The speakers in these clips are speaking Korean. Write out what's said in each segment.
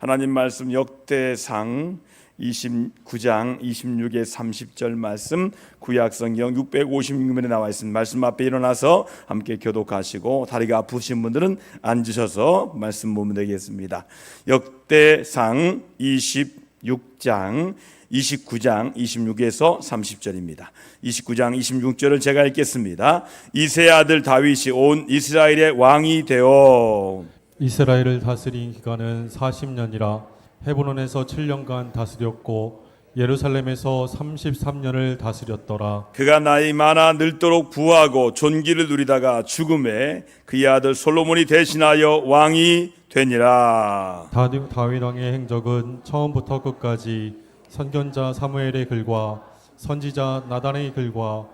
하나님 말씀 역대상 29장 26에 30절 말씀, 구약성경 656면에 나와 있습니다. 말씀 앞에 일어나서 함께 교독하시고 다리가 아프신 분들은 앉으셔서 말씀 보면 되겠습니다. 역대상 29장 26에서 30절입니다. 29장 26절을 제가 읽겠습니다. 이새의 아들 다윗이 온 이스라엘의 왕이 되어 이스라엘을 다스린 기간은 40년이라 헤브론에서 7년간 다스렸고 예루살렘에서 33년을 다스렸더라. 그가 나이 많아 늙도록 부하고 존귀를 누리다가 죽음에 그의 아들 솔로몬이 대신하여 왕이 되니라. 다윗 왕의 행적은 처음부터 끝까지 선견자 사무엘의 글과 선지자 나단의 글과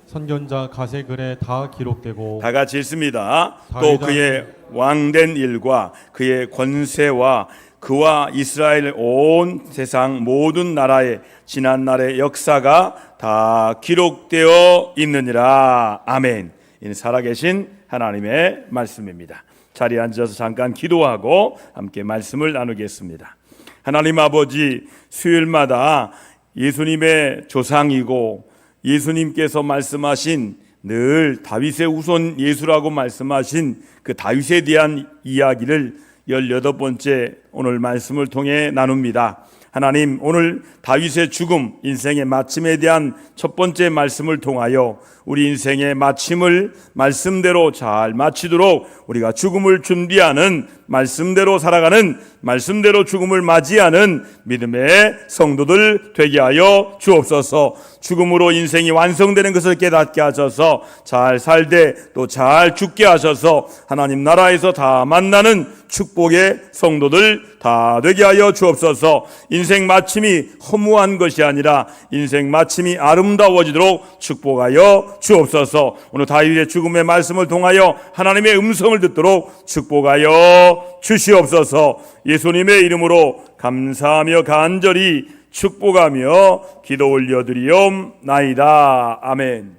선견자 가세 글에 다 기록되고, 다 같이 읽습니다. 또 그의 왕된 일과 그의 권세와 그와 이스라엘 온 세상 모든 나라의 지난 날의 역사가 다 기록되어 있느니라. 아멘. 이는 살아계신 하나님의 말씀입니다. 자리에 앉아서 잠깐 기도하고 함께 말씀을 나누겠습니다. 하나님 아버지, 수요일마다 예수님의 조상이고 예수님께서 말씀하신 늘 다윗의 후손 예수라고 말씀하신 그 다윗에 대한 이야기를 18번째 오늘 말씀을 통해 나눕니다. 하나님, 오늘 다윗의 죽음, 인생의 마침에 대한 첫 번째 말씀을 통하여 우리 인생의 마침을 말씀대로 잘 마치도록 우리가 죽음을 준비하는, 말씀대로 살아가는, 말씀대로 죽음을 맞이하는 믿음의 성도들 되게 하여 주옵소서. 죽음으로 인생이 완성되는 것을 깨닫게 하셔서 잘 살되 또 잘 죽게 하셔서 하나님 나라에서 다 만나는 축복의 성도들 다 되게 하여 주옵소서. 인생 마침이 허무한 것이 아니라 인생 마침이 아름다워지도록 축복하여 주옵소서. 오늘 다윗의 죽음의 말씀을 통하여 하나님의 음성을 듣도록 축복하여 주시옵소서. 예수님의 이름으로 감사하며 간절히 축복하며 기도 올려드리옵나이다. 아멘.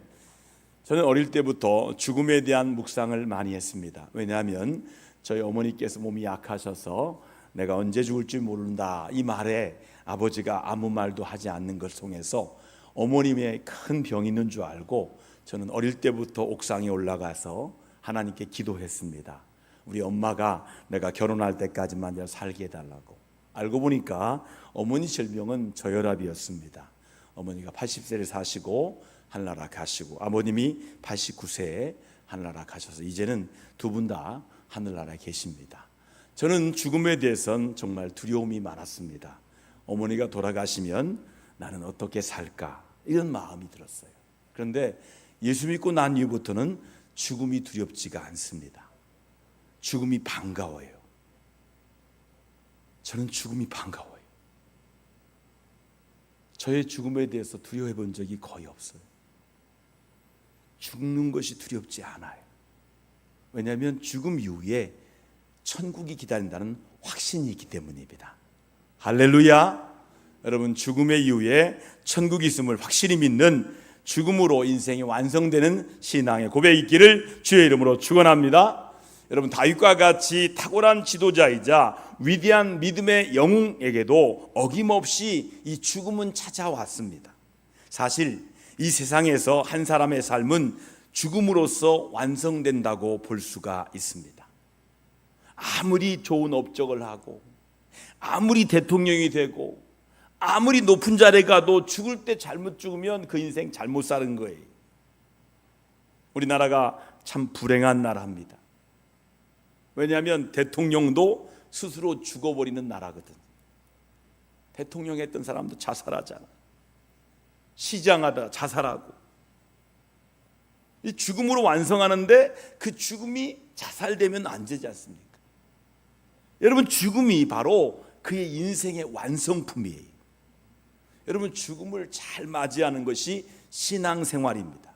저는 어릴 때부터 죽음에 대한 묵상을 많이 했습니다. 왜냐하면 저희 어머니께서 몸이 약하셔서 내가 언제 죽을지 모른다, 이 말에 아버지가 아무 말도 하지 않는 걸 통해서 어머님의 큰 병이 있는 줄 알고 저는 어릴 때부터 옥상에 올라가서 하나님께 기도했습니다. 우리 엄마가 내가 결혼할 때까지만 살게 해달라고. 알고 보니까 어머니 질병은 저혈압이었습니다. 어머니가 80세를 사시고 하늘나라 가시고 아버님이 89세에 하늘나라 가셔서 이제는 두 분 다 하늘나라에 계십니다. 저는 죽음에 대해서는 정말 두려움이 많았습니다. 어머니가 돌아가시면 나는 어떻게 살까, 이런 마음이 들었어요. 그런데 예수 믿고 난 이후부터는 죽음이 두렵지가 않습니다. 죽음이 반가워요. 저는 죽음이 반가워요. 저의 죽음에 대해서 두려워해 본 적이 거의 없어요. 죽는 것이 두렵지 않아요. 왜냐하면 죽음 이후에 천국이 기다린다는 확신이 있기 때문입니다. 할렐루야. 여러분, 죽음의 이후에 천국이 있음을 확실히 믿는, 죽음으로 인생이 완성되는 신앙의 고백이 있기를 주의 이름으로 축원합니다. 여러분, 다윗과 같이 탁월한 지도자이자 위대한 믿음의 영웅에게도 어김없이 이 죽음은 찾아왔습니다. 사실 이 세상에서 한 사람의 삶은 죽음으로써 완성된다고 볼 수가 있습니다. 아무리 좋은 업적을 하고 아무리 대통령이 되고 아무리 높은 자리에 가도 죽을 때 잘못 죽으면 그 인생 잘못 사는 거예요. 우리나라가 참 불행한 나라입니다. 왜냐하면 대통령도 스스로 죽어버리는 나라거든. 대통령 했던 사람도 자살하잖아. 시장하다 자살하고. 이 죽음으로 완성하는데 그 죽음이 자살되면 안 되지 않습니까? 여러분, 죽음이 바로 그의 인생의 완성품이에요. 여러분, 죽음을 잘 맞이하는 것이 신앙생활입니다.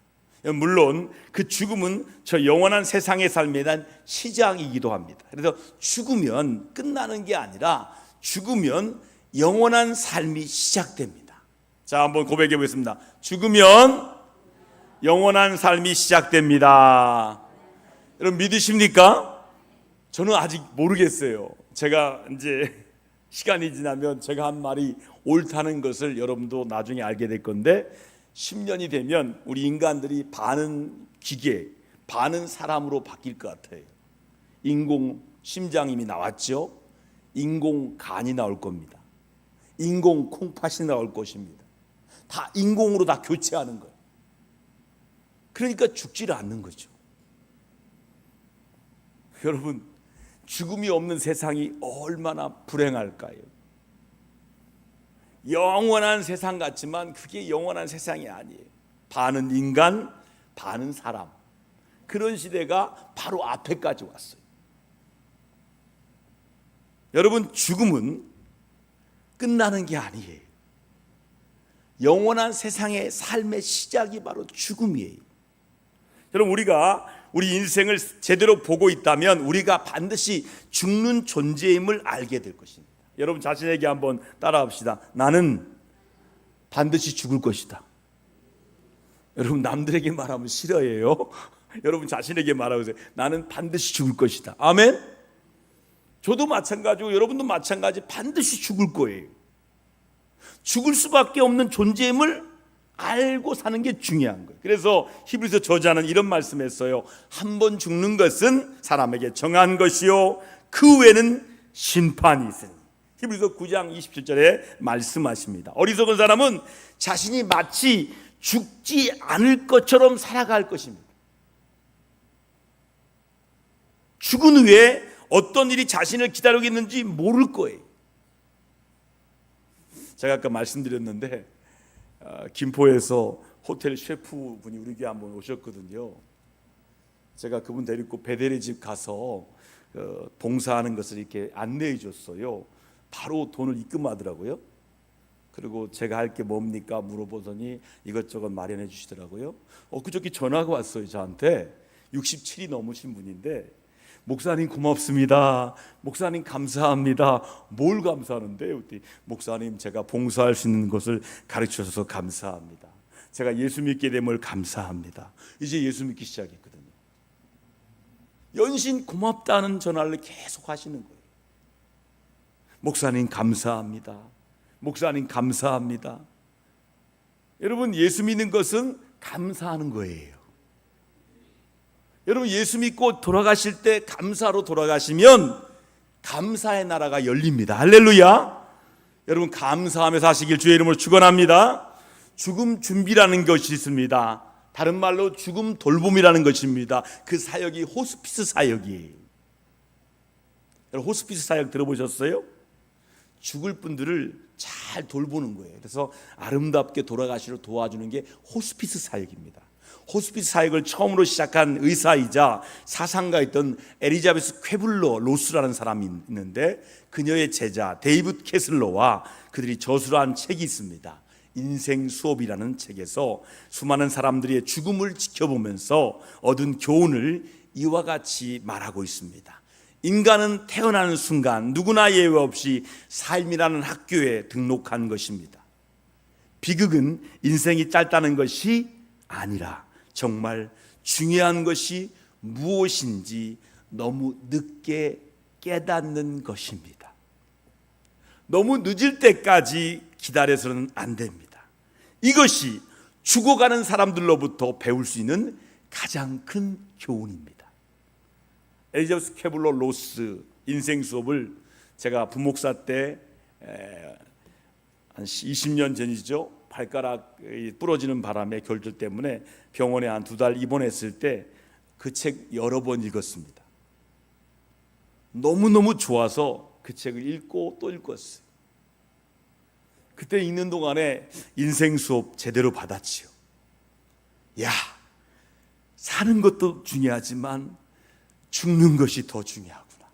물론 그 죽음은 저 영원한 세상의 삶에 대한 시작이기도 합니다. 그래서 죽으면 끝나는 게 아니라 죽으면 영원한 삶이 시작됩니다. 자, 한번 고백해 보겠습니다. 죽으면 영원한 삶이 시작됩니다. 여러분, 믿으십니까? 저는 아직 모르겠어요. 제가 이제 시간이 지나면 제가 한 말이 옳다는 것을 여러분도 나중에 알게 될 건데, 10년이 되면 우리 인간들이 반은 기계, 반은 사람으로 바뀔 것 같아요. 인공 심장이 이미 나왔죠. 인공 간이 나올 겁니다. 인공 콩팥이 나올 것입니다. 다 인공으로 다 교체하는 거예요. 그러니까 죽지를 않는 거죠. 여러분, 죽음이 없는 세상이 얼마나 불행할까요? 영원한 세상 같지만 그게 영원한 세상이 아니에요. 반은 인간, 반은 사람. 그런 시대가 바로 앞에까지 왔어요. 여러분, 죽음은 끝나는 게 아니에요. 영원한 세상의 삶의 시작이 바로 죽음이에요. 여러분, 우리가 우리 인생을 제대로 보고 있다면 우리가 반드시 죽는 존재임을 알게 될 것입니다. 여러분 자신에게 한번 따라합시다. 나는 반드시 죽을 것이다. 여러분, 남들에게 말하면 싫어해요. 여러분 자신에게 말하세요. 나는 반드시 죽을 것이다. 아멘. 저도 마찬가지고 여러분도 마찬가지, 반드시 죽을 거예요. 죽을 수밖에 없는 존재임을 알고 사는 게 중요한 거예요. 그래서 히브리서 저자는 이런 말씀했어요. 한 번 죽는 것은 사람에게 정한 것이요 그 후에는 심판이 있으니. 히브리서 9장 27절에 말씀하십니다. 어리석은 사람은 자신이 마치 죽지 않을 것처럼 살아갈 것입니다. 죽은 후에 어떤 일이 자신을 기다리고 있는지 모를 거예요. 제가 아까 말씀드렸는데 김포에서 호텔 셰프분이 우리 교회 한번 오셨거든요. 제가 그분 데리고 베델의 집 가서 봉사하는 것을 이렇게 안내해 줬어요. 바로 돈을 입금하더라고요. 그리고 제가 할 게 뭡니까 물어보더니 이것저것 마련해 주시더라고요. 그저께 전화가 왔어요. 저한테 67이 넘으신 분인데, 목사님 고맙습니다. 목사님 감사합니다. 뭘 감사하는데? 목사님, 제가 봉사할 수 있는 것을 가르쳐 주셔서 감사합니다. 제가 예수 믿게 됨을 감사합니다. 이제 예수 믿기 시작했거든요. 연신 고맙다는 전화를 계속 하시는 거예요. 목사님 감사합니다. 목사님 감사합니다. 여러분, 예수 믿는 것은 감사하는 거예요. 여러분, 예수 믿고 돌아가실 때 감사로 돌아가시면 감사의 나라가 열립니다. 할렐루야. 여러분, 감사하며 사시길 주의 이름으로 축원합니다. 죽음 준비라는 것이 있습니다. 다른 말로 죽음 돌봄이라는 것입니다. 그 사역이 호스피스 사역이에요. 여러분, 호스피스 사역 들어보셨어요? 죽을 분들을 잘 돌보는 거예요. 그래서 아름답게 돌아가시도록 도와주는 게 호스피스 사역입니다. 호스피스 사역을 처음으로 시작한 의사이자 사상가였던 엘리자베스 쾌블러 로스라는 사람이 있는데, 그녀의 제자 데이빗 캐슬러와 그들이 저술한 책이 있습니다. 인생 수업이라는 책에서 수많은 사람들의 죽음을 지켜보면서 얻은 교훈을 이와 같이 말하고 있습니다. 인간은 태어나는 순간 누구나 예외 없이 삶이라는 학교에 등록한 것입니다. 비극은 인생이 짧다는 것이 아니라 정말 중요한 것이 무엇인지 너무 늦게 깨닫는 것입니다. 너무 늦을 때까지 기다려서는 안 됩니다. 이것이 죽어가는 사람들로부터 배울 수 있는 가장 큰 교훈입니다. 엘리자베스 쾌블러 로스 인생 수업을 제가 부목사 때 한 20년 전이죠. 발가락이 부러지는 바람에 결절 때문에 병원에 한 2달 입원했을 때 그 책 여러 번 읽었습니다. 너무너무 좋아서 그 책을 읽고 또 읽었어요. 그때 읽는 동안에 인생 수업 제대로 받았지요. 야, 사는 것도 중요하지만 죽는 것이 더 중요하구나.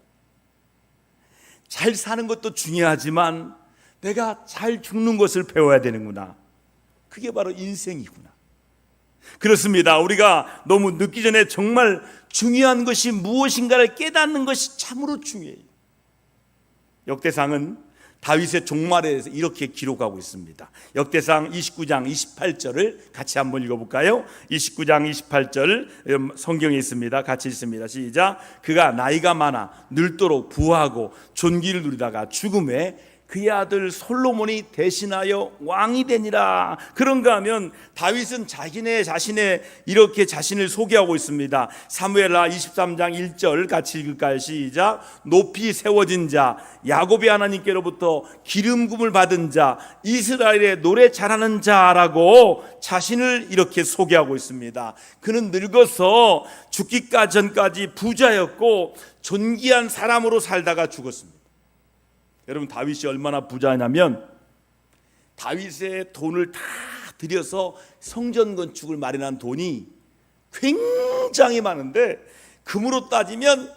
잘 사는 것도 중요하지만 내가 잘 죽는 것을 배워야 되는구나. 그게 바로 인생이구나. 그렇습니다. 우리가 너무 늦기 전에 정말 중요한 것이 무엇인가를 깨닫는 것이 참으로 중요해요. 역대상은 다윗의 종말에 대해서 이렇게 기록하고 있습니다. 역대상 29장 28절을 같이 한번 읽어볼까요? 29장 28절 성경에 있습니다. 같이 읽습니다. 시작. 그가 나이가 많아 늙도록 부하고 존귀를 누리다가 죽음에 그의 아들 솔로몬이 대신하여 왕이 되니라. 그런가 하면 다윗은 자신의 이렇게 자신을 소개하고 있습니다. 사무엘하 23장 1절 같이 읽을까요? 시작. 높이 세워진 자, 야곱의 하나님께로부터 기름 부음을 받은 자, 이스라엘의 노래 잘하는 자라고 자신을 이렇게 소개하고 있습니다. 그는 늙어서 죽기 전까지 부자였고 존귀한 사람으로 살다가 죽었습니다. 여러분, 다윗이 얼마나 부자냐면 다윗의 돈을 다 들여서 성전 건축을 마련한 돈이 굉장히 많은데, 금으로 따지면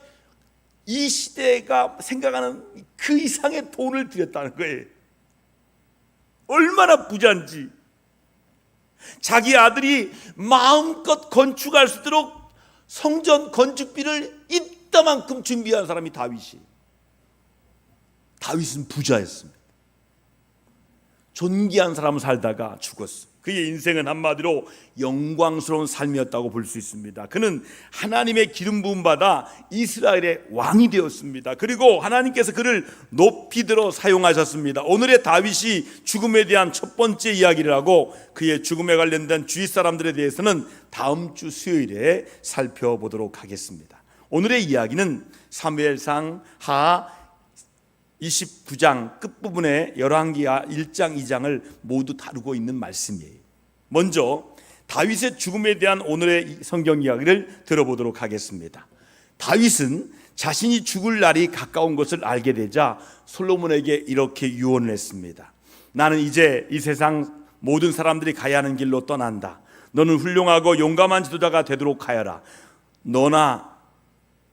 이 시대가 생각하는 그 이상의 돈을 들였다는 거예요. 얼마나 부자인지. 자기 아들이 마음껏 건축할 수 있도록 성전 건축비를 이따만큼 준비한 사람이 다윗이. 다윗은 부자였습니다. 존귀한 사람을 살다가 죽었어. 그의 인생은 한마디로 영광스러운 삶이었다고 볼 수 있습니다. 그는 하나님의 기름 부음 받아 이스라엘의 왕이 되었습니다. 그리고 하나님께서 그를 높이 들어 사용하셨습니다. 오늘의 다윗이 죽음에 대한 첫 번째 이야기를 하고 그의 죽음에 관련된 주위 사람들에 대해서는 다음 주 수요일에 살펴보도록 하겠습니다. 오늘의 이야기는 사무엘상 하 29장 끝부분에 열왕기하 1장 2장을 모두 다루고 있는 말씀이에요. 먼저 다윗의 죽음에 대한 오늘의 성경 이야기를 들어보도록 하겠습니다. 다윗은 자신이 죽을 날이 가까운 것을 알게 되자 솔로몬에게 이렇게 유언을 했습니다. 나는 이제 이 세상 모든 사람들이 가야 하는 길로 떠난다. 너는 훌륭하고 용감한 지도자가 되도록 하여라. 너나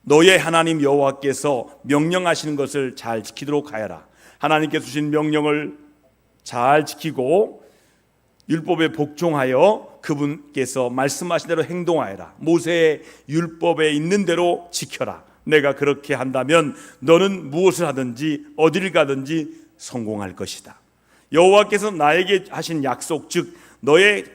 너의 하나님 여호와께서 명령하시는 것을 잘 지키도록 하여라. 하나님께서 주신 명령을 잘 지키고 율법에 복종하여 그분께서 말씀하신 대로 행동하여라. 모세의 율법에 있는 대로 지켜라. 내가 그렇게 한다면 너는 무엇을 하든지 어디를 가든지 성공할 것이다. 여호와께서 나에게 하신 약속, 즉 너의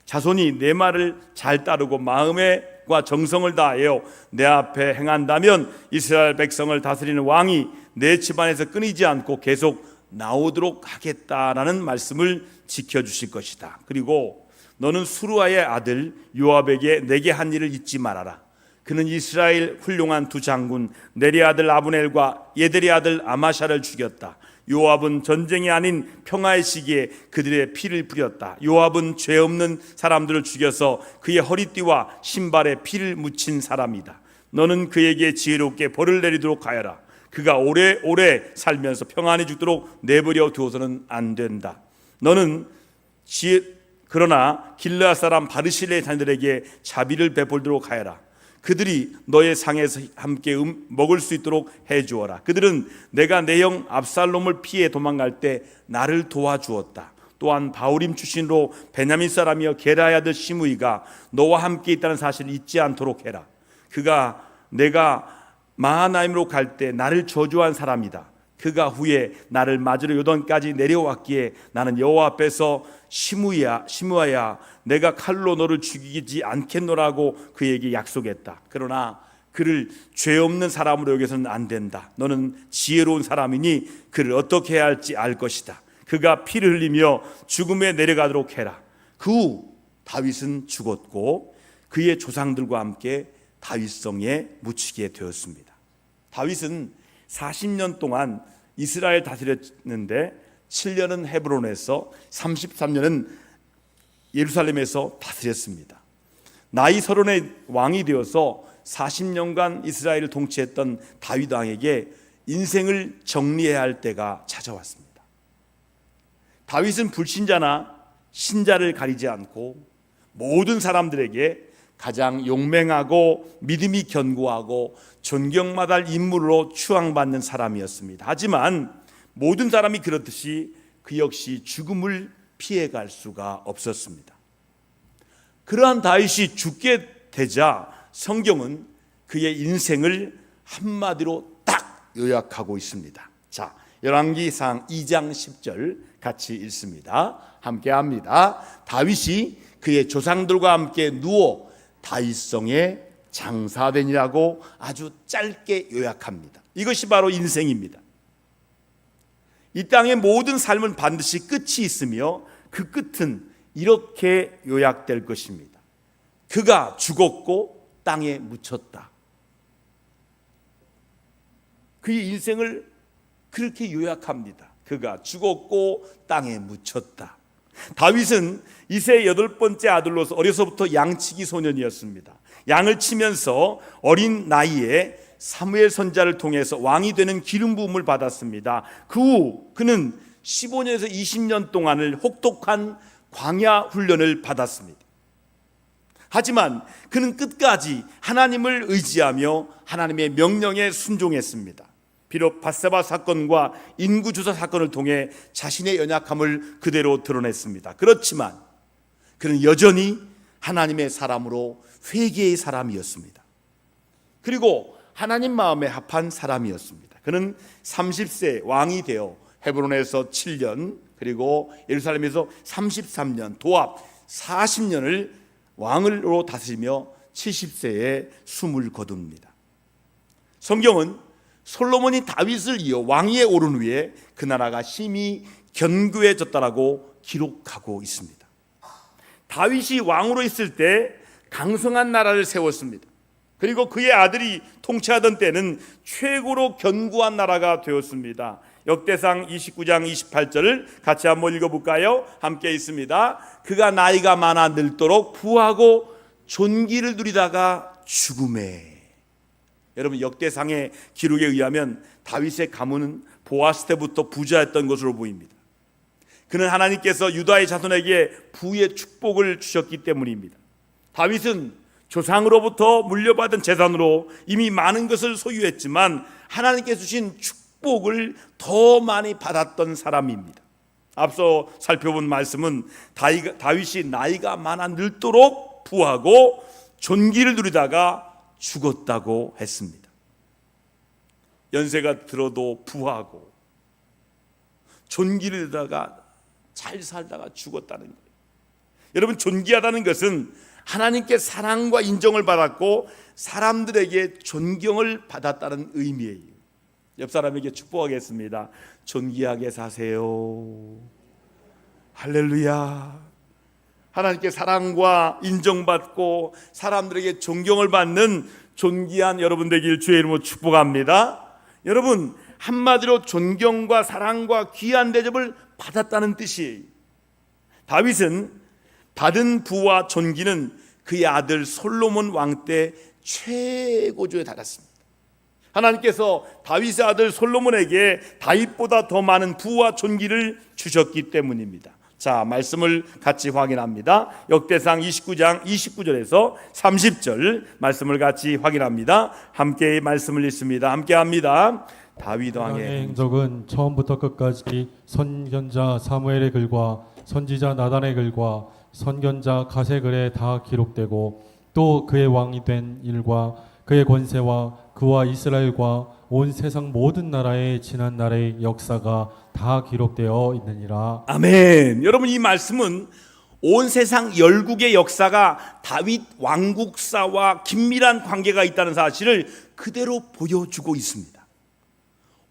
자손이 내 말을 잘 따르고 마음과 정성을 다하여 내 앞에 행한다면 이스라엘 백성을 다스리는 왕이 내 집안에서 끊이지 않고 계속 나오도록 하겠다라는 말씀을 지켜주실 것이다. 그리고 너는 수루아의 아들 요압에게 내게 한 일을 잊지 말아라. 그는 이스라엘 훌륭한 두 장군 네리 아들 아브넬과 예데리 아들 아마샤를 죽였다. 요압은 전쟁이 아닌 평화의 시기에 그들의 피를 뿌렸다. 요압은 죄 없는 사람들을 죽여서 그의 허리띠와 신발에 피를 묻힌 사람이다. 너는 그에게 지혜롭게 벌을 내리도록 하여라. 그가 오래오래 살면서 평안히 죽도록 내버려 두어서는 안 된다. 너는 그러나 길르앗 사람 바르실레의 자녀들에게 자비를 베풀도록 하여라. 그들이 너의 상에서 함께 먹을 수 있도록 해주어라. 그들은 내가 내 형 압살롬을 피해 도망갈 때 나를 도와주었다. 또한 바울임 출신으로 베냐민 사람이여 게라의 아들 시므이가 너와 함께 있다는 사실을 잊지 않도록 해라. 그가 내가 마하나임으로 갈 때 나를 저주한 사람이다. 그가 후에 나를 맞으러 요단까지 내려왔기에 나는 여호와 앞에서 시므아야 내가 칼로 너를 죽이지 않겠노라고 그에게 약속했다. 그러나 그를 죄 없는 사람으로 여겨서는 안 된다. 너는 지혜로운 사람이니 그를 어떻게 해야 할지 알 것이다. 그가 피를 흘리며 죽음에 내려가도록 해라. 그 후 다윗은 죽었고 그의 조상들과 함께 다윗성에 묻히게 되었습니다. 다윗은 40년 동안 이스라엘 다스렸는데 7년은 헤브론에서 33년은 예루살렘에서 다스렸습니다. 나이 30의 왕이 되어서 40년간 이스라엘을 통치했던 다윗 왕에게 인생을 정리해야 할 때가 찾아왔습니다. 다윗은 불신자나 신자를 가리지 않고 모든 사람들에게 가장 용맹하고 믿음이 견고하고 존경받을 인물로 추앙받는 사람이었습니다. 하지만 모든 사람이 그렇듯이 그 역시 죽음을 피해갈 수가 없었습니다. 그러한 다윗이 죽게 되자 성경은 그의 인생을 한마디로 딱 요약하고 있습니다. 자, 열왕기상 2장 10절 같이 읽습니다. 함께 합니다. 다윗이 그의 조상들과 함께 누워 다윗성에 장사되니라고 아주 짧게 요약합니다. 이것이 바로 인생입니다. 이 땅의 모든 삶은 반드시 끝이 있으며 그 끝은 이렇게 요약될 것입니다. 그가 죽었고 땅에 묻혔다. 그의 인생을 그렇게 요약합니다. 그가 죽었고 땅에 묻혔다. 다윗은 이새의 8번째 아들로서 어려서부터 양치기 소년이었습니다. 양을 치면서 어린 나이에 사무엘 선지자를 통해서 왕이 되는 기름 부음을 받았습니다. 그 후 그는 15년에서 20년 동안을 혹독한 광야 훈련을 받았습니다. 하지만 그는 끝까지 하나님을 의지하며 하나님의 명령에 순종했습니다. 비록 밧세바 사건과 인구조사 사건을 통해 자신의 연약함을 그대로 드러냈습니다. 그렇지만 그는 여전히 하나님의 사람으로 회개의 사람이었습니다. 그리고 하나님 마음에 합한 사람이었습니다. 그는 30세 왕이 되어 헤브론에서 7년 그리고 예루살렘에서 33년 도합 40년을 왕으로 다스리며 70세에 숨을 거둡니다. 성경은 솔로몬이 다윗을 이어 왕위에 오른 후에 그 나라가 심히 견고해졌다라고 기록하고 있습니다. 다윗이 왕으로 있을 때 강성한 나라를 세웠습니다. 그리고 그의 아들이 통치하던 때는 최고로 견고한 나라가 되었습니다. 역대상 29장 28절을 같이 한번 읽어볼까요? 함께 있습니다. 그가 나이가 많아 늙도록 부하고 존귀를 누리다가 죽음에. 여러분, 역대상의 기록에 의하면 다윗의 가문은 보아스 때부터 부자였던 것으로 보입니다. 그는 하나님께서 유다의 자손에게 부의 축복을 주셨기 때문입니다. 다윗은 조상으로부터 물려받은 재산으로 이미 많은 것을 소유했지만 하나님께서 주신 축복을 더 많이 받았던 사람입니다. 앞서 살펴본 말씀은 다윗이 나이가 많아 늙도록 부하고 존귀를 누리다가 죽었다고 했습니다. 연세가 들어도 부하고 존귀를 누리다가 잘 살다가 죽었다는 거예요. 여러분, 존귀하다는 것은 하나님께 사랑과 인정을 받았고 사람들에게 존경을 받았다는 의미예요. 옆 사람에게 축복하겠습니다. 존귀하게 사세요. 할렐루야. 하나님께 사랑과 인정받고 사람들에게 존경을 받는 존귀한 여러분 되길 주의 이름으로 축복합니다. 여러분, 한마디로 존경과 사랑과 귀한 대접을 받았다는 뜻이에요. 다윗은 받은 부와 존귀는 그의 아들 솔로몬 왕 때 최고조에 달했습니다. 하나님께서 다윗의 아들 솔로몬에게 다윗보다 더 많은 부와 존귀를 주셨기 때문입니다. 자, 말씀을 같이 확인합니다. 역대상 29장 29절에서 30절 말씀을 같이 확인합니다. 함께 말씀을 읽습니다. 함께 합니다. 다윗 왕의 행적은 처음부터 끝까지 선견자 사무엘의 글과 선지자 나단의 글과 선견자 가세 글에 다 기록되고 또 그의 왕이 된 일과 그의 권세와 그와 이스라엘과 온 세상 모든 나라의 지난 날의 역사가 다 기록되어 있느니라. 아멘. 여러분, 이 말씀은 온 세상 열국의 역사가 다윗 왕국사와 긴밀한 관계가 있다는 사실을 그대로 보여주고 있습니다.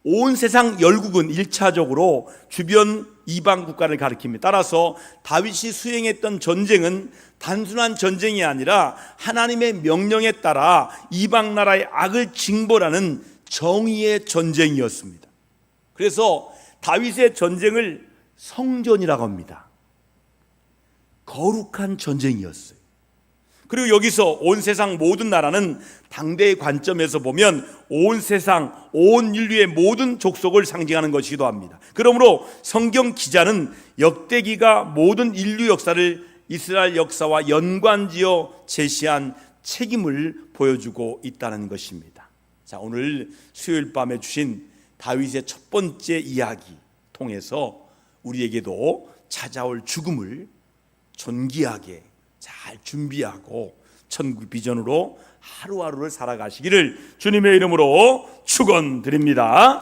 온 세상 열국은 1차적으로 주변 이방 국가를 가리킵니다. 따라서 다윗이 수행했던 전쟁은 단순한 전쟁이 아니라 하나님의 명령에 따라 이방 나라의 악을 징벌하는 정의의 전쟁이었습니다. 그래서 다윗의 전쟁을 성전이라고 합니다. 거룩한 전쟁이었어요. 그리고 여기서 온 세상 모든 나라는 당대의 관점에서 보면 온 세상, 온 인류의 모든 족속을 상징하는 것이기도 합니다. 그러므로 성경 기자는 역대기가 모든 인류 역사를 이스라엘 역사와 연관지어 제시한 책임을 보여주고 있다는 것입니다. 자, 오늘 수요일 밤에 주신 다윗의 첫 번째 이야기 통해서 우리에게도 찾아올 죽음을 존귀하게 잘 준비하고 천국 비전으로 하루하루를 살아가시기를 주님의 이름으로 축원드립니다.